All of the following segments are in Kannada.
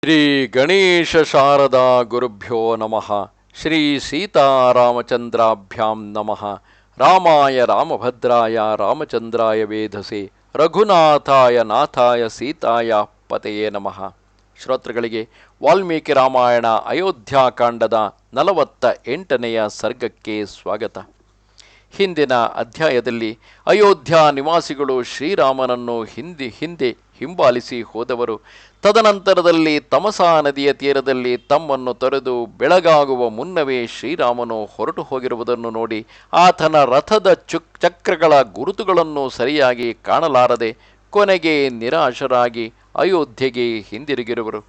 ಶ್ರೀ ಗಣೇಶ ಶಾರದಾ ಗುರುಭ್ಯೋ ನಮಃ. ಶ್ರೀ ಸೀತಾರಾಮಚಂದ್ರಾಭ್ಯಾಂ ನಮಃ. ರಾಮಾಯ ರಾಮಭದ್ರಾಯ ರಾಮಚಂದ್ರಾಯ ವೇಧಸೆ ರಘುನಾಥಾಯ ನಾಥಾಯ ಸೀತಾಯ ಪತೆಯೇ ನಮಃ. ಶ್ರೋತೃಗಳಿಗೆ ವಾಲ್ಮೀಕಿ ರಾಮಾಯಣ ಅಯೋಧ್ಯಾಕಾಂಡದ 48ನೆಯ ಸರ್ಗಕ್ಕೆ ಸ್ವಾಗತ. ಹಿಂದಿನ ಅಧ್ಯಾಯದಲ್ಲಿ ಅಯೋಧ್ಯ ನಿವಾಸಿಗಳು ಶ್ರೀರಾಮನನ್ನು ಹಿಂದೆ ಹಿಂಬಾಲಿಸಿ ಹೋದವರು. ತದನಂತರದಲ್ಲಿ ತಮಸಾ ನದಿಯ ತೀರದಲ್ಲಿ ತಮ್ಮನ್ನು ತೊರೆದು ಬೆಳಗಾಗುವ ಮುನ್ನವೇ ಶ್ರೀರಾಮನು ಹೊರಟು ಹೋಗಿರುವುದನ್ನು ನೋಡಿ ಆತನ ರಥದ ಚಕ್ರಗಳ ಗುರುತುಗಳನ್ನು ಸರಿಯಾಗಿ ಕಾಣಲಾರದೆ ಕೊನೆಗೆ ನಿರಾಶರಾಗಿ ಅಯೋಧ್ಯೆಗೆ ಹಿಂದಿರುಗಿರುವರು.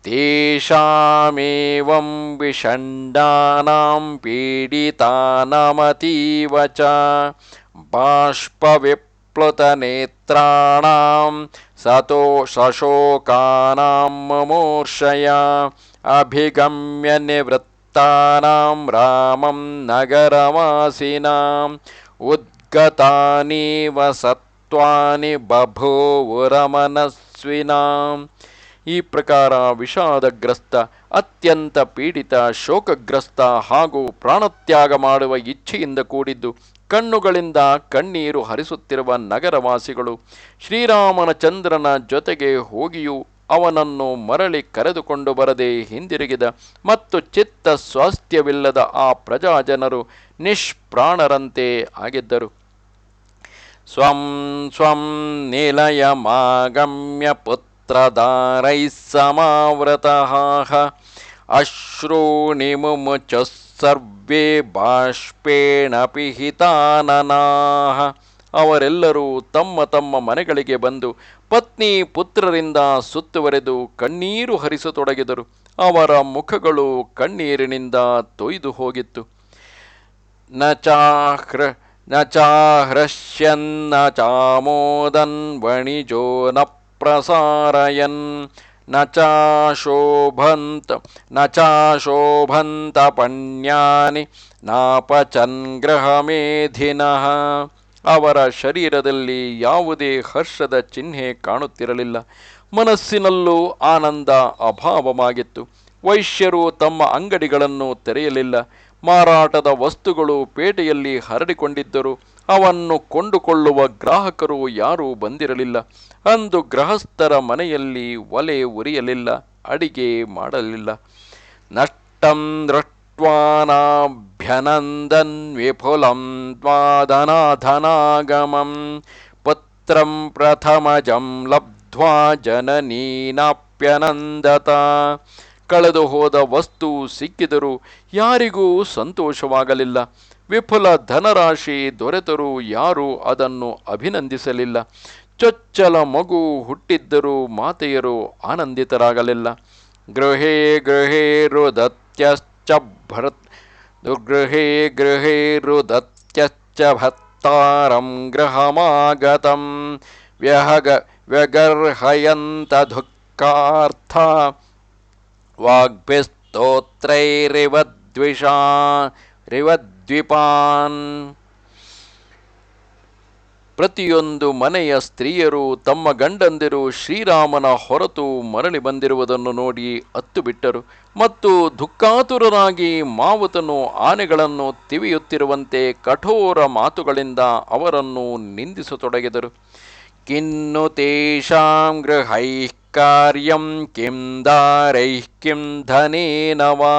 ತೇಷಾಮೇವಂ ವಿಷಂಡಾನಾಂ ಪೀಡಿತಾನಾಮತೀವ ಚ ಬಾಷ್ಪವಿಪ್ಲುತನೇತ್ರಾಣಾಂ ಸಶೋಕಾನಾಂ ಮಮೂರ್ಷಯ ಅಭಿಗಮ್ಯ ನಿವೃತ್ತಾನಾಂ ರಾಮಂ ನಗರವಾಸಿನಾಂ ಉದ್ಗತಾನೀವ ಸತ್ವಾನಿ ಬಭೂವುರಮನಸ್ವಿನಾಂ. ಈ ಪ್ರಕಾರ ವಿಷಾದಗ್ರಸ್ತ, ಅತ್ಯಂತ ಪೀಡಿತ, ಶೋಕಗ್ರಸ್ತ ಹಾಗೂ ಪ್ರಾಣತ್ಯಾಗ ಮಾಡುವ ಇಚ್ಛೆಯಿಂದ ಕೂಡಿದ್ದು ಕಣ್ಣುಗಳಿಂದ ಕಣ್ಣೀರು ಹರಿಸುತ್ತಿರುವ ನಗರವಾಸಿಗಳು ಶ್ರೀರಾಮನ ಚಂದ್ರನ ಜೊತೆಗೆ ಹೋಗಿಯೂ ಅವನನ್ನು ಮರಳಿ ಕರೆದುಕೊಂಡು ಬರದೆ ಹಿಂದಿರುಗಿದ ಮತ್ತು ಚಿತ್ತ ಸ್ವಾಸ್ಥ್ಯವಿಲ್ಲದ ಆ ಪ್ರಜಾಜನರು ನಿಷ್ಪ್ರಾಣರಂತೆ ಆಗಿದ್ದರು. ಸ್ವಂ ಸ್ವಂ ನಿಲಯಮಾಗಮ್ಯ ಪುತ್ರದಾರೈಃ ಸಮಾವೃತಃ ಅಶ್ರೂಣಿ ಮುಮುಚುಃ ಸರ್ವೇ ಬಾಷ್ಪೇಣ ಪಿಹಿತಾನನಾಃ. ಅವರೆಲ್ಲರೂ ತಮ್ಮ ತಮ್ಮ ಮನೆಗಳಿಗೆ ಬಂದು ಪತ್ನಿ ಪುತ್ರರಿಂದ ಸುತ್ತುವರೆದು ಕಣ್ಣೀರು ಹರಿಸತೊಡಗಿದರು. ಅವರ ಮುಖಗಳು ಕಣ್ಣೀರಿನಿಂದ ತೊಯ್ದು ಹೋಗಿತ್ತು. ನ ಚಾಹೃಷ್ಯನ್ನ ಚಾಮೋದನ್ ವಣಿಜೋ ನ ಪ್ರಸಾರಯನ್ ನ ಚಾಶೋಭಂತ ಪಣ್ಯಾನಿ ನಾಪಚನ್ ಗೃಹಮೇಧಿನಃ. ಅವರ ಶರೀರದಲ್ಲಿ ಯಾವುದೇ ಹರ್ಷದ ಚಿಹ್ನೆ ಕಾಣುತ್ತಿರಲಿಲ್ಲ. ಮನಸ್ಸಿನಲ್ಲೂ ಆನಂದ ಅಭಾವವಾಗಿತ್ತು. ವೈಶ್ಯರು ತಮ್ಮ ಅಂಗಡಿಗಳನ್ನು ತೆರೆಯಲಿಲ್ಲ. ಮಾರಾಟದ ವಸ್ತುಗಳು ಪೇಟೆಯಲ್ಲಿ ಹರಡಿಕೊಂಡಿದ್ದರು. ಅವನ್ನು ಕೊಂಡುಕೊಳ್ಳುವ ಗ್ರಾಹಕರು ಯಾರೂ ಬಂದಿರಲಿಲ್ಲ. ಅಂದು ಗೃಹಸ್ಥರ ಮನೆಯಲ್ಲಿ ಒಲೆ ಉರಿಯಲಿಲ್ಲ, ಅಡಿಗೆ ಮಾಡಲಿಲ್ಲ. ನಷ್ಟಂ ದೃಷ್ಟ್ವಾನಾಭ್ಯನಂದನ್ ವಿಪುಲಂ ದ್ವಾದನಾಧನಾಗಮಂ ಪುತ್ರಂ ಪ್ರಥಮಜಂ ಲಬ್ಧ್ವಾ ಜನನೀನಾಪ್ಯನಂದತ. ಕಳೆದು ಹೋದ ವಸ್ತು ಸಿಕ್ಕಿದರೂ ಯಾರಿಗೂ ಸಂತೋಷವಾಗಲಿಲ್ಲ. ವಿಪುಲ ಧನರಾಶಿ ದೊರೆತರೂ ಯಾರೂ ಅದನ್ನು ಅಭಿನಂದಿಸಲಿಲ್ಲ. ಚೊಚ್ಚಲ ಮಗು ಹುಟ್ಟಿದ್ದರೂ ಮಾತೆಯರು ಆನಂದಿತರಾಗಲಿಲ್ಲ. ಗೃಹೇ ಗೃಹೇ ರುದತ್ಯಶ್ಚ ಭತ್ತಾರಂ ಗೃಹಮಾಗತಂ ವ್ಯಗರ್ಹಯಂತ ದುಃಖಾರ್ಥ ವಾಗ್ಭಿಸ್ತೋತ್ರೈರಿವದ್ವಿಪಾನ್. ಪ್ರತಿಯೊಂದು ಮನೆಯ ಸ್ತ್ರೀಯರು ತಮ್ಮ ಗಂಡಂದಿರು ಶ್ರೀರಾಮನ ಹೊರತು ಮರಳಿ ಬಂದಿರುವುದನ್ನು ನೋಡಿ ಅತ್ತು ಬಿಟ್ಟರು ಮತ್ತು ದುಃಖಾತುರರಾಗಿ ಮಾವುತನು ಆನೆಗಳನ್ನು ತಿವಿಯುತ್ತಿರುವಂತೆ ಕಠೋರ ಮಾತುಗಳಿಂದ ಅವರನ್ನು ನಿಂದಿಸತೊಡಗಿದರು. ಕಿನ್ನು ತೇಷಾಂ ಗೃಹೈಃ ಕಾರ್ಯಂ ಕಿಂ ದಾರೈಃ ಕಿಂ ಧನೇನ ವಾ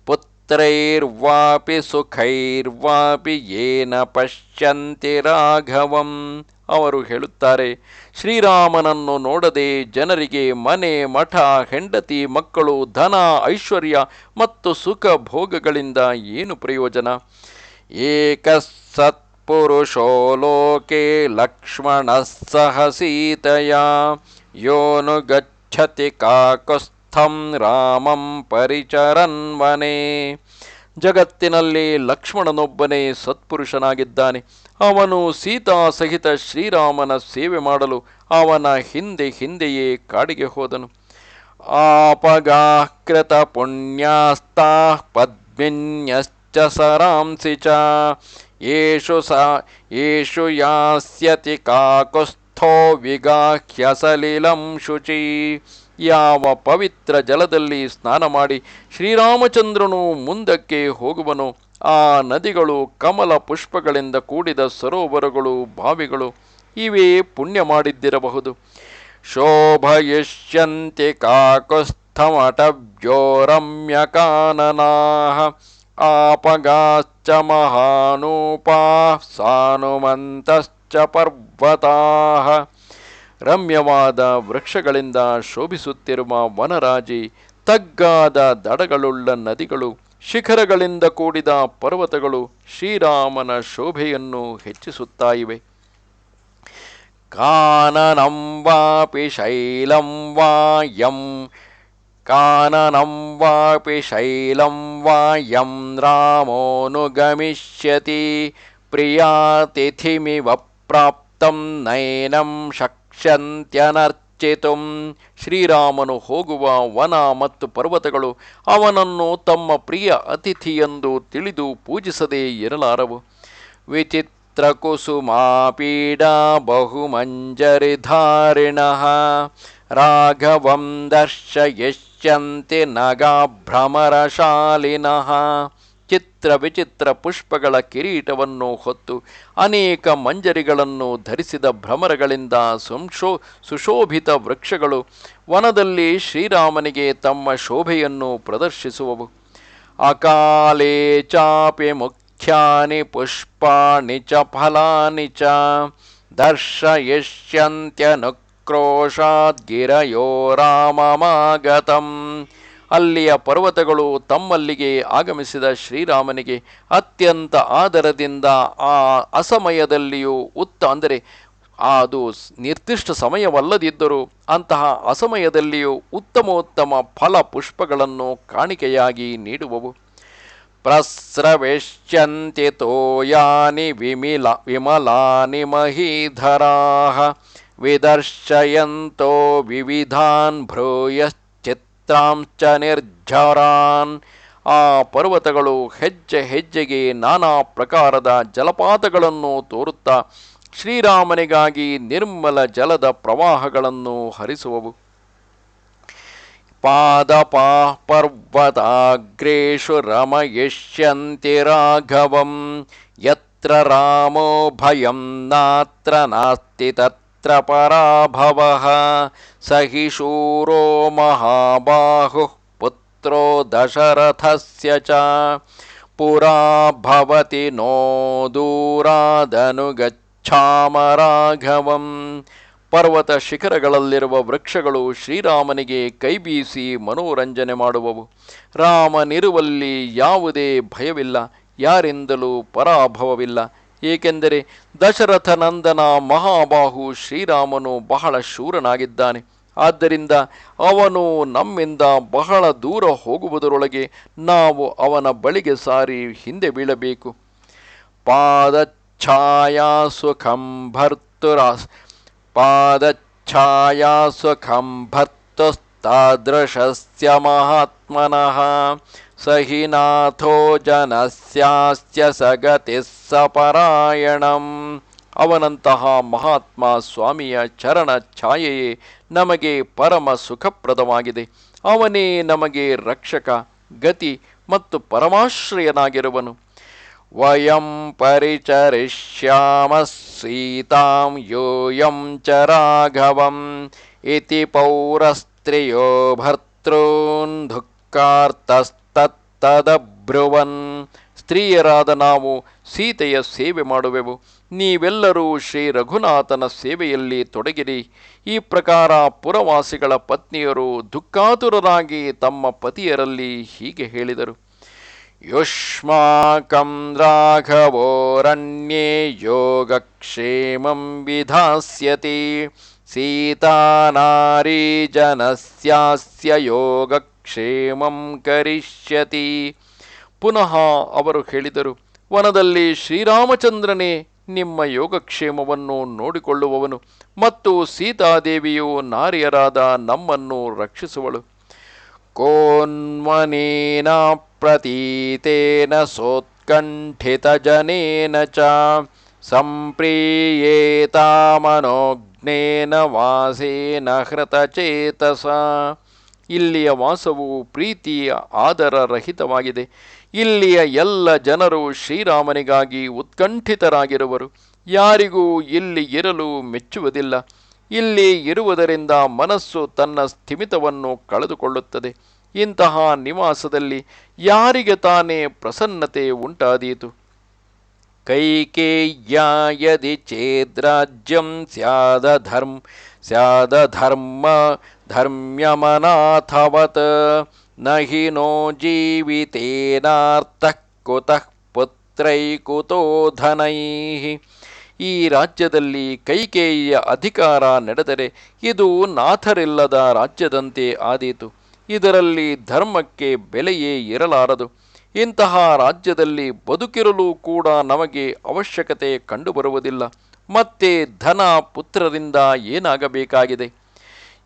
ಪುತ್ರೈರ್ವಾಪಿ ಸುಖೈರ್ವಾಪಿ ಯೇನ ಪಶ್ಯಂತಿ ರಾಘವಂ. ಅವರು ಹೇಳುತ್ತಾರೆ, ಶ್ರೀರಾಮನನ್ನು ನೋಡದೆ ಜನರಿಗೆ ಮನೆ ಮಠ, ಹೆಂಡತಿ ಮಕ್ಕಳು, ಧನ, ಐಶ್ವರ್ಯ ಮತ್ತು ಸುಖ ಭೋಗಗಳಿಂದ ಏನು ಪ್ರಯೋಜನ? ಏಕಸತ್ಪುರುಷೋ ಲೋಕೆ ಲಕ್ಷ್ಮಣಃ ಸಹ ಸೀತಯಾ ಯೋನು ಗಚ್ಚತಿ ಕಾಕುಸ್ಥಂ ರಾಮಂ ಪರಿಚರನ್ ವನೇ. ಜಗತ್ತಿನಲ್ಲಿ ಲಕ್ಷ್ಮಣನೊಬ್ಬನೇ ಸತ್ಪುರುಷನಾಗಿದ್ದಾನೆ. ಅವನು ಸೀತಾ ಸಹಿತ ಶ್ರೀರಾಮನ ಸೇವೆ ಮಾಡಲು ಅವನ ಹಿಂದೆಯೇ ಕಾಡಿಗೆ ಹೋದನು. ಆಪಗಾಕೃತ ಪುಣ್ಯಾಸ್ತಾಃ ಪದ್ಮಿನ್ಯಶ್ಚ ಸರಾಂಸಿ ಚ ಯೇಷು ಯಾಸ್ಯತಿ ಕಾಕುಸ್ಥೋ ವಿಗಾಹ್ಯ ಸಲಿಲಂ ಶುಚಿ ಯಾವ ಪವಿತ್ರ ಜಲದಲ್ಲಿ ಸ್ನಾನ ಮಾಡಿ ಶ್ರೀರಾಮಚಂದ್ರನು ಮುಂದಕ್ಕೆ ಹೋಗುವನು, ಆ ನದಿಗಳು, ಕಮಲ ಪುಷ್ಪಗಳಿಂದ ಕೂಡಿದ ಸರೋವರಗಳು, ಬಾವಿಗಳು ಇವೇ ಪುಣ್ಯ ಮಾಡಿದ್ದಿರಬಹುದು. ಶೋಭಯಿಷ್ಯಂತಿ ಕಾಕುಸ್ಥಮಟವ್ಯೋ ರಮ್ಯಕಾನನಾಃ ಆಪಗಾಶ್ಚ ಮಹಾನೂಪಾ ಸಾನುಮಂತಶ್ಚ ಪರ್ವತಾಃ. ರಮ್ಯವಾದ ವೃಕ್ಷಗಳಿಂದ ಶೋಭಿಸುತ್ತಿರುವ ವನರಾಜಿ, ತಗ್ಗಾದ ದಡಗಳುಳ್ಳ ನದಿಗಳು, ಶಿಖರಗಳಿಂದ ಕೂಡಿದ ಪರ್ವತಗಳು ಶ್ರೀರಾಮನ ಶೋಭೆಯನ್ನು ಹೆಚ್ಚಿಸುತ್ತಾ ಇವೆ. ಕಾನನಂ ವಾಪಿ ಶೈಲಂ ವಾ ಯಂ ಕಾನನಂ ವಾಪಿ ಶೈಲಂ ವಾ ಯಂ ರಾಮೋನುಗಮಿಷ್ಯತಿ ಪ್ರಿಯಾತಿಥಿಮಿವ ಪ್ರಾಪ್ತಂ ನೈನಂ ಶಕ್ಷ್ಯಂತ್ಯನರ್ಚಿತುಂ. ಶ್ರೀರಾಮನು ಹೋಗುವ ವನ ಮತ್ತು ಪರ್ವತಗಳು ಅವನನ್ನು ತಮ್ಮ ಪ್ರಿಯ ಅತಿಥಿಯೆಂದು ತಿಳಿದು ಪೂಜಿಸದೇ ಇರಲಾರವು. ವಿಚಿತ್ರಕುಸುಮಾಪೀಡಾ ಬಹುಮಂಜರಿಧಾರಿಣಃ ರಾಘವಂ ದರ್ಶಯಿಷ್ಯಂತಿ ನಗಾಭ್ರಮರಶಾಲಿನಃ. ಚಿತ್ರ ವಿಚಿತ್ರ ಪುಷ್ಪಗಳ ಕಿರೀಟವನ್ನು ಹೊತ್ತು ಅನೇಕ ಮಂಜರಿಗಳನ್ನು ಧರಿಸಿದ ಭ್ರಮರಗಳಿಂದ ಸುಶೋಭಿತ ವೃಕ್ಷಗಳು ವನದಲ್ಲಿ ಶ್ರೀರಾಮನಿಗೆ ತಮ್ಮ ಶೋಭೆಯನ್ನು ಪ್ರದರ್ಶಿಸುವವು. ಅಕಾಲೇ ಚಾಪಿ ಮುಖ್ಯಾನಿ ಪುಷ್ಪಾಣಿ ಚ ಫಲಾನಿ ಚ ದರ್ಶಯಿಷ್ಯಂತ್ಯನುಕ್ರೋಶಾದ್ ಗಿರಯೋ ರಾಮಮಾಗತಂ. ಅಲ್ಲಿಯ ಪರ್ವತಗಳು ತಮ್ಮಲ್ಲಿಗೆ ಆಗಮಿಸಿದ ಶ್ರೀರಾಮನಿಗೆ ಅತ್ಯಂತ ಆದರದಿಂದ ಆ ಅಸಮಯದಲ್ಲಿಯೂ ಅಂದರೆ ಅದು ನಿರ್ದಿಷ್ಟ ಸಮಯವಲ್ಲದಿದ್ದರೂ ಅಂತಹ ಅಸಮಯದಲ್ಲಿಯೂ ಉತ್ತಮೋತ್ತಮ ಫಲ ಪುಷ್ಪಗಳನ್ನು ಕಾಣಿಕೆಯಾಗಿ ನೀಡುವವು. ಪ್ರಸ್ರವಿಷ್ಯಂತಿ ತೋಯಾನಿ ವಿಮಲಾನಿ ಮಹೀಧರಾಃ ವಿದರ್ಶಯಂತೋ ವಿವಿಧಾನ್ ಭ್ರೂಯಶ್ಚಿತ್ರಾಂಶ್ಚ ನಿರ್ಜರಾನ್. ಆ ಪರ್ವತಗಳು ಹೆಜ್ಜೆ ಹೆಜ್ಜೆಗೆ ನಾನಾ ಪ್ರಕಾರದ ಜಲಪಾತಗಳನ್ನು ತೋರುತ್ತಾ ಶ್ರೀರಾಮನಿಗಾಗಿ ನಿರ್ಮಲ ಜಲದ ಪ್ರವಾಹಗಳನ್ನು ಹರಿಸುವವು. ಪಾದಪಾಃ ಪರ್ವತಾಗ್ರೇಷು ರಮಯಿಷ್ಯಂತಿ ರಾಘವಂ ಯತ್ರ ರಾಮೋ ಭಯಂ ನಾತ್ರ ನಾಸ್ತಿ ತತ್ರ ಪರಾಭವಃ ಸಹಿ ಶೂರೋ ಮಹಾಬಾಹುಃ ಪುತ್ರೋ ದಶರಥಸ್ಯ ಚ ಪುರಾ ಭವತಿ ನೋ ದೂರಾದನುಗಚ್ಛಾಮ ರಾಘವಂ. ಪರ್ವತ ಶಿಖರಗಳಲ್ಲಿರುವ ವೃಕ್ಷಗಳು ಶ್ರೀರಾಮನಿಗೆ ಕೈಬೀಸಿ ಮನೋರಂಜನೆ ಮಾಡುವವು. ರಾಮನಿರುವಲ್ಲಿ ಯಾವುದೇ ಭಯವಿಲ್ಲ, ಯಾರಿಂದಲೂ ಪರಾಭವವಿಲ್ಲ. ಏಕೆಂದರೆ ದಶರಥನಂದನ ಮಹಾಬಾಹು ಶ್ರೀರಾಮನು ಬಹಳ ಶೂರನಾಗಿದ್ದಾನೆ. ಆದ್ದರಿಂದ ಅವನು ನಮ್ಮಿಂದ ಬಹಳ ದೂರ ಹೋಗುವುದರೊಳಗೆ ನಾವು ಅವನ ಬಳಿಗೆ ಸಾರಿ ಹಿಂದೆ ಬೀಳಬೇಕು. ಪಾದಚ್ಛಾಯಾ ಸುಖಂ ಭರ್ತುಸ್ತಾದೃಶಸ್ಯ ಮಹಾತ್ಮನಃ ಸಹಿ ನಾಥೋ ಜನಸ್ಯಾಸ್ಯ ಸಗತಿ ಸಪರಾಯಣಂ. ಅವನಂತಹ ಮಹಾತ್ಮ ಸ್ವಾಮಿಯ ಚರಣ ಛಾಯೆಯೇ ನಮಗೆ ಪರಮ ಸುಖಪ್ರದವಾಗಿದೆ. ಅವನೇ ನಮಗೆ ರಕ್ಷಕ, ಗತಿ ಮತ್ತು ಪರಮಾಶ್ರಯನಾಗಿರುವನು. ವಯಂ ಪರಿಚರಿಷ್ಯಾಮ ಸೀತಾಂ ಯೋಯಂ ಚ ರಾಘವಂ ಇತಿ ಪೌರಸ್ತ್ರಿಯೋ ಭರ್ತॄನ್ ದುಃಖಾರ್ತಸ್ತತ್ತದಬ್ರುವನ್. ಸ್ತ್ರೀಯರಾದ ನಾವು ಸೀತೆಯ ಸೇವೆ ಮಾಡುವೆವು, ನೀವೆಲ್ಲರೂ ಶ್ರೀ ರಘುನಾಥನ ಸೇವೆಯಲ್ಲಿ ತೊಡಗಿರಿ. ಈ ಪ್ರಕಾರ ಪುರವಾಸಿಗಳ ಪತ್ನಿಯರು ದುಃಖಾತುರರಾಗಿ ತಮ್ಮ ಪತಿಯರಲ್ಲಿ ಹೀಗೆ ಹೇಳಿದರು. ಯುಷ್ಮಾಕಂ ರಾಘವೋರಣ್ಯೇ ಯೋಗಕ್ಷೇಮಂ ವಿಧಾಸ್ಯತಿ ಸೀತಾ ನಾರೀ ಜನಸ್ಯಾಸ್ಯ ಯೋಗಕ್ಷೇಮಂ ಕರಿಷ್ಯತಿ. ಪುನಃ ಅವರು ಹೇಳಿದರು, ವನದಲ್ಲಿ ಶ್ರೀರಾಮಚಂದ್ರನೇ ನಿಮ್ಮ ಯೋಗಕ್ಷೇಮವನ್ನು ನೋಡಿಕೊಳ್ಳುವವನು ಮತ್ತು ಸೀತಾದೇವಿಯು ನಾರಿಯರಾದ ನಮ್ಮನ್ನು ರಕ್ಷಿಸುವಳು. ಕೋನ್ಮನೇನ ಪ್ರತೀತೇನ ಸೋತ್ಕಂಠಿತ ಜನೇನ ಚ ಸಂಪ್ರೀಯೇತಾ ಮನೋಜ್ಞಾನಾಂ ಉಷ್ಣೇನ ವಾಸೇನ ಹೃತಚೇತಸ. ಇಲ್ಲಿಯ ವಾಸವು ಪ್ರೀತಿಯ ಆದರ ರಹಿತವಾಗಿದೆ. ಇಲ್ಲಿಯ ಎಲ್ಲ ಜನರು ಶ್ರೀರಾಮನಿಗಾಗಿ ಉತ್ಕಂಠಿತರಾಗಿರುವರು. ಯಾರಿಗೂ ಇಲ್ಲಿ ಇರಲು ಮೆಚ್ಚುವುದಿಲ್ಲ. ಇಲ್ಲಿ ಇರುವುದರಿಂದ ಮನಸ್ಸು ತನ್ನ ಸ್ಥಿಮಿತವನ್ನು ಕಳೆದುಕೊಳ್ಳುತ್ತದೆ. ಇಂತಹ ನಿವಾಸದಲ್ಲಿ ಯಾರಿಗೆ ತಾನೇ ಪ್ರಸನ್ನತೆ ಉಂಟಾದೀತು? ಕೈಕೇಯ್ಯಾ ಯದಿ ಚೇದ್ರಾಜ್ಯಂ ಸ್ಯಾದಧರ್ಮ ಧರ್ಮ್ಯಮನಾಥವತ್ ನಹಿ ನೋ ಜೀವಿತೇನಾರ್ಥಃ ಕುತಃ ಪುತ್ರೈ ಕುತೋ ಧನೈಃ. ಈ ರಾಜ್ಯದಲ್ಲಿ ಕೈಕೇಯಿಯ ಅಧಿಕಾರ ನಡೆದರೆ ಇದು ನಾಥರಿಲ್ಲದ ರಾಜ್ಯದಂತೆ ಆದೀತು. ಇದರಲ್ಲಿ ಧರ್ಮಕ್ಕೆ ಬೆಲೆಯೇ ಇರಲಾರದು. ಇಂತಹ ರಾಜ್ಯದಲ್ಲಿ ಬದುಕಿರಲು ಕೂಡ ನಮಗೆ ಅವಶ್ಯಕತೆ ಕಂಡುಬರುವುದಿಲ್ಲ. ಮತ್ತೆ ಧನ ಪುತ್ರರಿಂದ ಏನಾಗಬೇಕಾಗಿದೆ?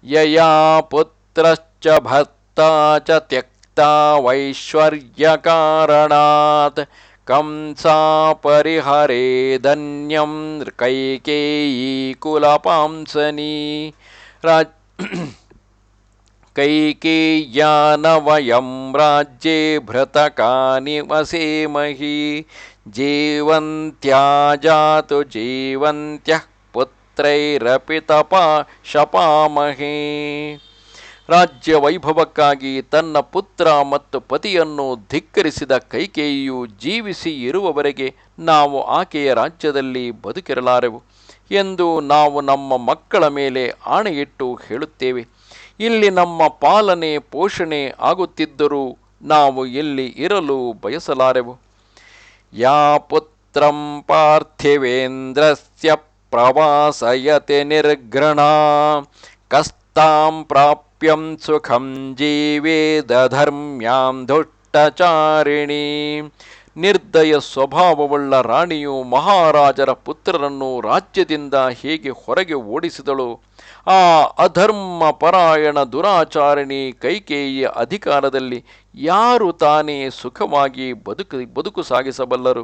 ಯಯಾ ಪುತ್ರಶ್ಚ ಭರ್ತಾ ಚ ತ್ಯಕ್ತಾ ವೈಶ್ವರ್ಯ ಕಾರಣಾತ್ ಕಂಸಾ ಪರಿಹರೇ ಧನ್ಯಂ ಕೈಕೇಯೀ ಕುಲಪಾಂಸನಿ. ಕೈಕೇಯ್ಯಾನ ವಯಂ ರಾಜ್ಯೇ ಭೃತಕಾನಿ ವಸೇಮಹಿ ಜೀವಂತ್ಯಾ ಜಾತು ಜೀವಂತ್ಯಃ ಪುತ್ರೈರಪಿ ಶಪಾಮಹೇ. ರಾಜ್ಯ ವೈಭವಕ್ಕಾಗಿ ತನ್ನ ಪುತ್ರ ಮತ್ತು ಪತಿಯನ್ನು ಧಿಕ್ಕರಿಸಿದ ಕೈಕೇಯಿಯು ಜೀವಿಸಿ ಇರುವವರೆಗೆ ನಾವು ಆಕೆಯ ರಾಜ್ಯದಲ್ಲಿ ಬದುಕಿರಲಾರೆವು ಎಂದು ನಾವು ನಮ್ಮ ಮಕ್ಕಳ ಮೇಲೆ ಆಣೆಯಿಟ್ಟು ಹೇಳುತ್ತೇವೆ. ಇಲ್ಲಿ ನಮ್ಮ ಪಾಲನೆ ಪೋಷಣೆ ಆಗುತ್ತಿದ್ದರೂ ನಾವು ಇಲ್ಲಿ ಇರಲು ಬಯಸಲಾರೆವು. ಯಾ ಪುತ್ರಂ ಪಾರ್ಥಿವೇಂದ್ರಸ್ಯ ಪ್ರವಾಸಯತೆ ನಿರ್ಘೃಣಾ ಕಸ್ತಾಂ ಪ್ರಾಪ್ಯಂ ಸುಖಂ ಜೀವೇದಧರ್ಮ್ಯಾಂ ದುಷ್ಟಚಾರಿಣಿ. ನಿರ್ದಯ ಸ್ವಭಾವವುಳ್ಳ ರಾಣಿಯು ಮಹಾರಾಜರ ಪುತ್ರರನ್ನು ರಾಜ್ಯದಿಂದ ಹೇಗೆ ಹೊರಗೆ ಓಡಿಸಿದಳು? ಆ ಅಧರ್ಮ ಪರಾಯಣ ದುರಾಚಾರಿಣಿ ಕೈಕೇಯಿಯ ಅಧಿಕಾರದಲ್ಲಿ ಯಾರು ತಾನೇ ಸುಖವಾಗಿ ಬದುಕು ಸಾಗಿಸಬಲ್ಲರು?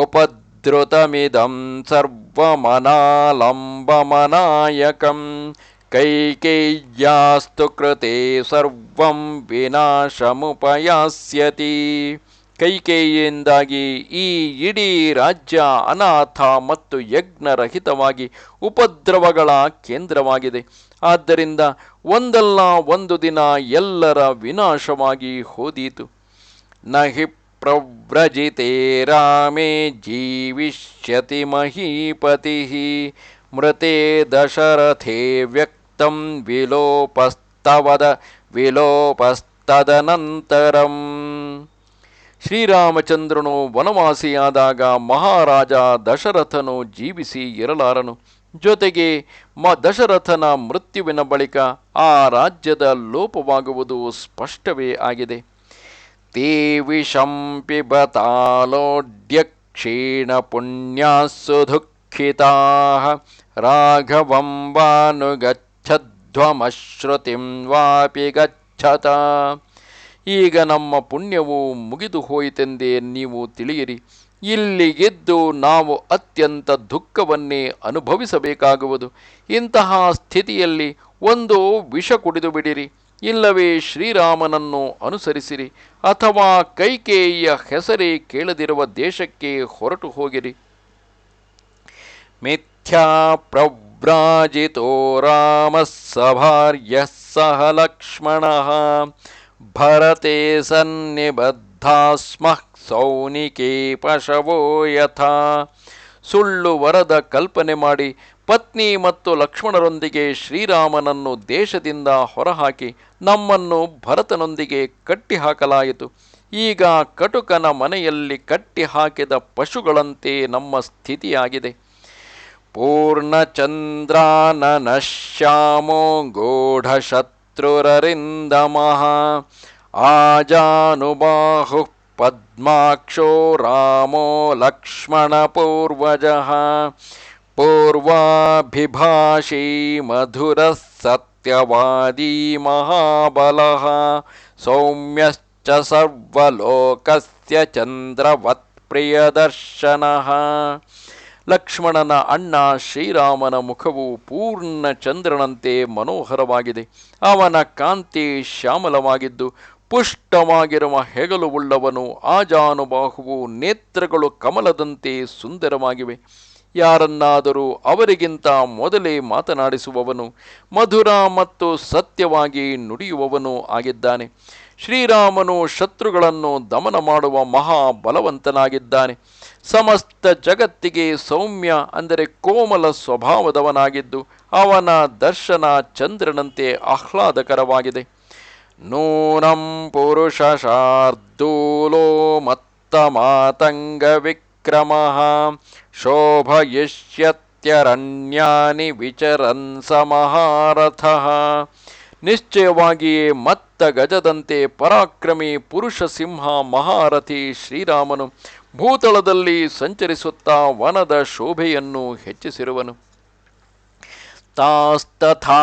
ಉಪದ್ರುತಮಿದಂ ಸರ್ವಮನಾಲಂಬಮನಾಯಕಂ ಕೈಕೇಯ್ಯಾಸ್ತು ಕೃತೆ ಸರ್ವಂ ವಿನಾಶಮುಪಯಾಸ್ಯತಿ. ಕೈಕೇಯಿಯಿಂದಾಗಿ ಈ ಇಡೀ ರಾಜ್ಯ ಅನಾಥ ಮತ್ತು ಯಜ್ಞರಹಿತವಾಗಿ ಉಪದ್ರವಗಳ ಕೇಂದ್ರವಾಗಿದೆ. ಆದ್ದರಿಂದ ಒಂದಲ್ಲ ಒಂದು ದಿನ ಎಲ್ಲರ ವಿನಾಶವಾಗಿ ಹೋದೀತು. ನಹಿ ಪ್ರವ್ರಜಿತೆ ರಾಮೇ ಜೀವಿಷ್ಯತಿ ಮಹೀಪತಿ ಮೃತೆ ದಶರಥೇ ವ್ಯಕ್ತಂ ವಿಲೋಪಸ್ತದನಂತರಂ. ಶ್ರೀರಾಮಚಂದ್ರನು ವನವಾಸಿಯಾದಾಗ ಮಹಾರಾಜ ದಶರಥನು ಜೀವಿಸಿ ಇರಲಾರನು. ಜೊತೆಗೆ ದಶರಥನ ಮೃತ್ಯುವಿನ ಬಳಿಕ ಆ ರಾಜ್ಯದ ಲೋಪವಾಗುವುದು ಸ್ಪಷ್ಟವೇ ಆಗಿದೆ. ತೇ ವಿಷಂ ಪಿಬತಾಲೋಡ್ಯ ಕ್ಷೀಣ ಪುಣ್ಯಾಸ್ಸು ದುಃಖಿತಾಃ ರಾಘವಂ ವಾನುಗಚ್ಛಧ್ವಮಶ್ರುತಿಂ ವಾಪಿ ಗಚ್ಚತ. ಈಗ ನಮ್ಮ ಪುಣ್ಯವು ಮುಗಿದು ಹೋಯಿತೆಂದೇ ನೀವು ತಿಳಿಯಿರಿ. ಇಲ್ಲಿಗೆದ್ದು ನಾವು ಅತ್ಯಂತ ದುಃಖವನ್ನೇ ಅನುಭವಿಸಬೇಕಾಗುವುದು. ಇಂತಹ ಸ್ಥಿತಿಯಲ್ಲಿ ಒಂದು ವಿಷ ಕುಡಿದು ಬಿಡಿರಿ, ಇಲ್ಲವೇ ಶ್ರೀರಾಮನನ್ನು ಅನುಸರಿಸಿರಿ, ಅಥವಾ ಕೈಕೇಯಿಯ ಹೆಸರೇ ಕೇಳದಿರುವ ದೇಶಕ್ಕೆ ಹೊರಟು ಹೋಗಿರಿ. ಮಿಥ್ಯಾ ಪ್ರವ್ರಾಜಿತೋ ರಾಮಃ ಸಭಾರ್ಯಃ ಸಹ ಲಕ್ಷ್ಮಣಃ ಭರತೆ ಸನ್ನಿಬದ್ಧಾ ಸ್ಮಃ ಸೌನಿಕೇ ಪಶವೋ ಯಥಾ. ಸುಳ್ಳು ವರದ ಕಲ್ಪನೆ ಮಾಡಿ ಪತ್ನಿ ಮತ್ತು ಲಕ್ಷ್ಮಣರೊಂದಿಗೆ ಶ್ರೀರಾಮನನ್ನು ದೇಶದಿಂದ ಹೊರಹಾಕಿ ನಮ್ಮನ್ನು ಭರತನೊಂದಿಗೆ ಕಟ್ಟಿಹಾಕಲಾಯಿತು. ಈಗ ಕಟುಕನ ಮನೆಯಲ್ಲಿ ಕಟ್ಟಿಹಾಕಿದ ಪಶುಗಳಂತೆ ನಮ್ಮ ಸ್ಥಿತಿಯಾಗಿದೆ. ಪೂರ್ಣಚಂದ್ರಾನನ ಶ್ಯಾಮೋ ಗೋಢಶತ್ರುರರಿಂದಮಃ ಆಜಾನುಬಾಹು ಪದ್ಮಾಕ್ಷೋ ರಾಮೋ ಲಕ್ಷ್ಮಣ ಪೂರ್ವಜಃ ಪೂರ್ವಾಭಿಭಾಷೀ ಮಧುರ ಸತ್ಯವಾದೀ ಮಹಾಬಲಃ ಸೌಮ್ಯಶ್ಚ ಸರ್ವಲೋಕಸ್ಯ ಚಂದ್ರವತ್ ಪ್ರಿಯದರ್ಶನಃ. ಲಕ್ಷ್ಮಣನ ಅಣ್ಣ ಶ್ರೀರಾಮನ ಮುಖವು ಪೂರ್ಣ ಚಂದ್ರನಂತೆ ಮನೋಹರವಾಗಿದೆ. ಅವನ ಕಾಂತಿ ಶ್ಯಾಮಲವಾಗಿದ್ದು ಪುಷ್ಟವಾಗಿರುವ ಹೆಗಲುವುಳ್ಳವನು, ಆಜಾನುಬಾಹುವು, ನೇತ್ರಗಳು ಕಮಲದಂತೆ ಸುಂದರವಾಗಿವೆ. ಯಾರನ್ನಾದರೂ ಅವರಿಗಿಂತ ಮೊದಲೇ ಮಾತನಾಡಿಸುವವನು, ಮಧುರ ಮತ್ತು ಸತ್ಯವಾಗಿ ನುಡಿಯುವವನು ಆಗಿದ್ದಾನೆ. ಶ್ರೀರಾಮನು ಶತ್ರುಗಳನ್ನು ದಮನ ಮಾಡುವ ಮಹಾಬಲವಂತನಾಗಿದ್ದಾನೆ. ಸಮಸ್ತ ಜಗತ್ತಿಗೆ ಸೌಮ್ಯ ಅಂದರೆ ಕೋಮಲ ಸ್ವಭಾವದವನಾಗಿದ್ದು ಅವನ ದರ್ಶನ ಚಂದ್ರನಂತೆ ಆಹ್ಲಾದಕರವಾಗಿದೆ. ನೂನಂ ಪುರುಷ ಶಾರ್ದೂಲೋ ಮತ್ತ ಮಾತಂಗ ವಿಕ್ರಮಃ ಶೋಭಯಿಷ್ಯತ್ಯರಣ್ಯಾನಿ ವಿಚರನ್ ಸಮಹಾರಥಃ. ನಿಶ್ಚಯವಾಗಿಯೇ ಮತ್ತ ಗಜದಂತೆ ಪರಾಕ್ರಮಿ ಪುರುಷ ಸಿಂಹ ಮಹಾರಥಿ ಶ್ರೀರಾಮನು ಭೂತಳದಲ್ಲಿ ಸಂಚರಿಸುತ್ತಾ ವನದ ಶೋಭೆಯನ್ನು ಹೆಚ್ಚಿಸಿರುವನು. ತಾಸ್ತಥಾ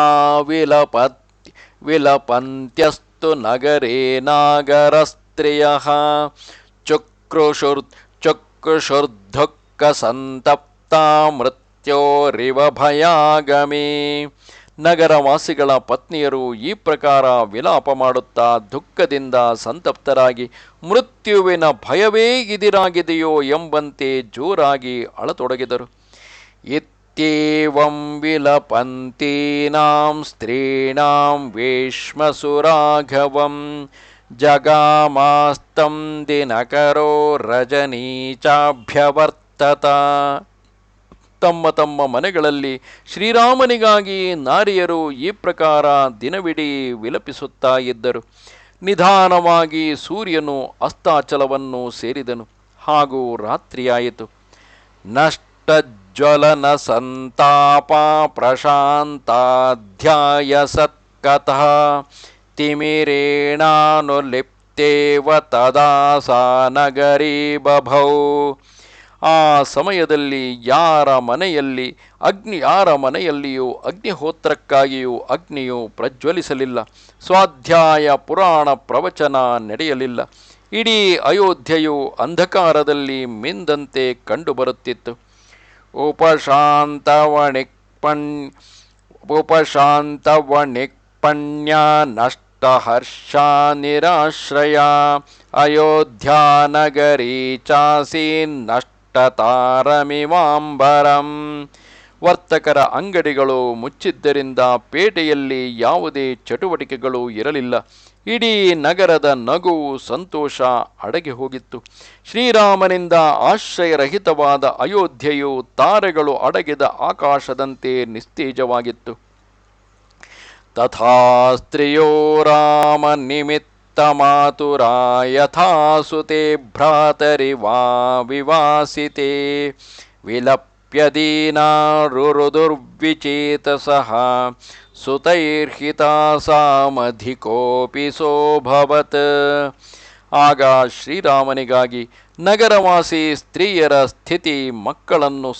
ವಿಲಪಂತ್ಯಸ್ತು ನಗರೇ ನಾಗರಸ್ತ್ರಿಯಃ ಚುಕ್ರುಷುರ್ಧುಃಖ ಸಂತಪ್ತಾ ಮೃತ್ಯೋರಿವ ಭಯಾಗಮೇ. ನಗರವಾಸಿಗಳ ಪತ್ನಿಯರು ಈ ಪ್ರಕಾರ ವಿಲಾಪ ಮಾಡುತ್ತಾ ದುಃಖದಿಂದ ಸಂತಪ್ತರಾಗಿ ಮೃತ್ಯುವಿನ ಭಯವೇ ಇದಿರಾಗಿದೆಯೋ ಎಂಬಂತೆ ಜೋರಾಗಿ ಅಳತೊಡಗಿದರು. ಇತ್ಯೇವಂ ವಿಲಪಂತೀನಾಂ ಸ್ತ್ರೀಣಾಂ ವೇಶ್ಮಸುರಾಘವಂ ಜಗಾಮಾಸ್ತಂ ದಿನಕರೋ ರಜನೀಚಾಭ್ಯವರ್ತತ. ತಮ್ಮ ತಮ್ಮ ಮನೆಗಳಲ್ಲಿ ಶ್ರೀರಾಮನಿಗಾಗಿ ನಾರಿಯರು ಈ ಪ್ರಕಾರ ದಿನವಿಡೀ ವಿಲಪಿಸುತ್ತಾ ಇದ್ದರು. ನಿಧಾನವಾಗಿ ಸೂರ್ಯನು ಅಸ್ತಾಚಲವನ್ನು ಸೇರಿದನು ಹಾಗೂ ರಾತ್ರಿಯಾಯಿತು. ನಷ್ಟಜ್ವಲನ ಸಂತಾಪ ಪ್ರಶಾಂತಾಧ್ಯಾಯ ಸತ್ಕತಃ ತಿಮಿರೇಣಾನುಲಿಪ್ತೇವ ತದಾ ಸಾ ನಗರೀ ಬಭೌ. ಆ ಸಮಯದಲ್ಲಿ ಯಾರ ಮನೆಯಲ್ಲಿಯೂ ಅಗ್ನಿಹೋತ್ರಕ್ಕಾಗಿಯೂ ಅಗ್ನಿಯು ಪ್ರಜ್ವಲಿಸಲಿಲ್ಲ. ಸ್ವಾಧ್ಯಾಯ ಪುರಾಣ ಪ್ರವಚನ ನಡೆಯಲಿಲ್ಲ. ಇಡೀ ಅಯೋಧ್ಯೆಯು ಅಂಧಕಾರದಲ್ಲಿ ಮಿಂದಂತೆ ಕಂಡುಬರುತ್ತಿತ್ತು. ಉಪಶಾಂತವಣಿಕ್ಪಣ್ಯ ನಷ್ಟಹರ್ಷ ನಿರಾಶ್ರಯ ಅಯೋಧ್ಯಾನಗರೀ ಚಾಸೀನ್ ನಷ್ಟತಾರಮಿವಾಂಬರಂ. ವರ್ತಕರ ಅಂಗಡಿಗಳು ಮುಚ್ಚಿದ್ದರಿಂದ ಪೇಟೆಯಲ್ಲಿ ಯಾವುದೇ ಚಟುವಟಿಕೆಗಳು ಇರಲಿಲ್ಲ. ಇಡೀ ನಗರದ ನಗುವು ಸಂತೋಷ ಅಡಗಿ ಹೋಗಿತ್ತು. ಶ್ರೀರಾಮನಿಂದ ಆಶ್ರಯರಹಿತವಾದ ಅಯೋಧ್ಯೆಯು ತಾರೆಗಳು ಅಡಗಿದ ಆಕಾಶದಂತೆ ನಿಸ್ತೇಜವಾಗಿತ್ತು. ತಥಾ ಸ್ತ್ರಿಯೋ ರಾಮ ನಿಮಿತ್ತ ಮಾತುರಾ ಯಥಾ ಸುತೆ ಭ್ರಾತರಿವಾ ವಿವಾಸಿತೆ ವಿಲಪ್ಯದೀನಾರುರುದುರ್ವಿಚೇತಸಃ ಸುತೈರ್ಹಿತಾ ಸಾಮಧಿಕೋಪಿ ಸೋಭವತ್. ಆಗ ಶ್ರೀರಾಮನಿಗಾಗಿ ನಗರವಾಸಿ ಸ್ತ್ರೀಯರ ಸ್ಥಿತಿ ಮಕ್ಕಳನ್ನು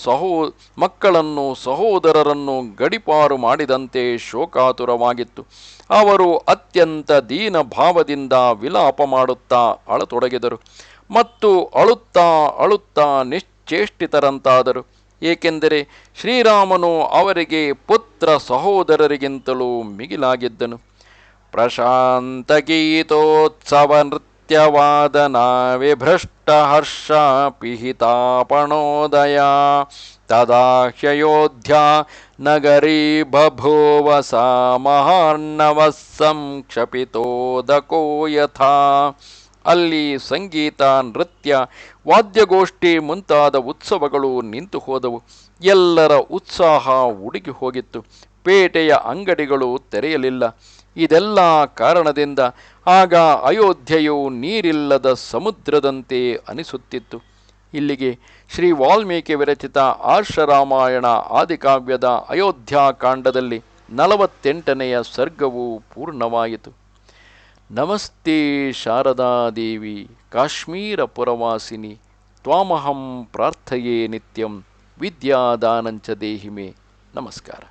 ಸಹೋದರರನ್ನು ಗಡಿಪಾರು ಮಾಡಿದಂತೆ ಶೋಕಾತುರವಾಗಿತ್ತು. ಅವರು ಅತ್ಯಂತ ದೀನ ಭಾವದಿಂದ ವಿಲಾಪ ಮಾಡುತ್ತಾ ಅಳತೊಡಗಿದರು ಮತ್ತು ಅಳುತ್ತಾ ನಿಶ್ಚೇಷ್ಟಿತರಂತಾದರು. ಏಕೆಂದರೆ ಶ್ರೀರಾಮನು ಅವರಿಗೆ ಪುತ್ರ ಸಹೋದರರಿಗಿಂತಲೂ ಮಿಗಿಲಾಗಿದ್ದನು. ಪ್ರಶಾಂತಗೀತೋತ್ಸವ ನೃತ್ಯವಾದನ ವಿಭೃಷ್ಟ ಹರ್ಷ ಪಿಹಿತಾಪಣೋದಯ ತದಾ ಹ್ಯಯೋಧ್ಯಾ ನಗರೀ ಬಭೂವ ಸಾ ಮಹಾರ್ಣವಃ ಸಂಕ್ಷಪಿತೋದಕೋ ಯಥಾ. ಅಲ್ಲಿ ಸಂಗೀತ, ನೃತ್ಯ, ವಾದ್ಯಗೋಷ್ಠಿ ಮುಂತಾದ ಉತ್ಸವಗಳು ನಿಂತು ಹೋದವು. ಎಲ್ಲರ ಉತ್ಸಾಹ ಉಡುಗಿ ಹೋಗಿತ್ತು. ಪೇಟೆಯ ಅಂಗಡಿಗಳು ತೆರೆಯಲಿಲ್ಲ. ಇದೆಲ್ಲ ಕಾರಣದಿಂದ ಆಗ ಅಯೋಧ್ಯೆಯು ನೀರಿಲ್ಲದ ಸಮುದ್ರದಂತೆ ಅನಿಸುತ್ತಿತ್ತು. ಇಲ್ಲಿಗೆ ಶ್ರೀ ವಾಲ್ಮೀಕಿ ವಿರಚಿತ ಆರ್ಷರಾಮಾಯಣ ಆದಿಕಾವ್ಯದ ಅಯೋಧ್ಯಾಕಾಂಡದಲ್ಲಿ 48ನೆಯ ಸರ್ಗವು ಪೂರ್ಣವಾಯಿತು. ನಮಸ್ತೆ ಶಾರದಾದೇವಿ ಕಾಶ್ಮೀರ ಪುರವಾಸಿನಿ ತ್ವಾಮಹಂ ಪ್ರಾರ್ಥಯೇ ನಿತ್ಯಂ ವಿದ್ಯಾದಾನಂಚ ದೇಹಿಮೆ. ನಮಸ್ಕಾರ.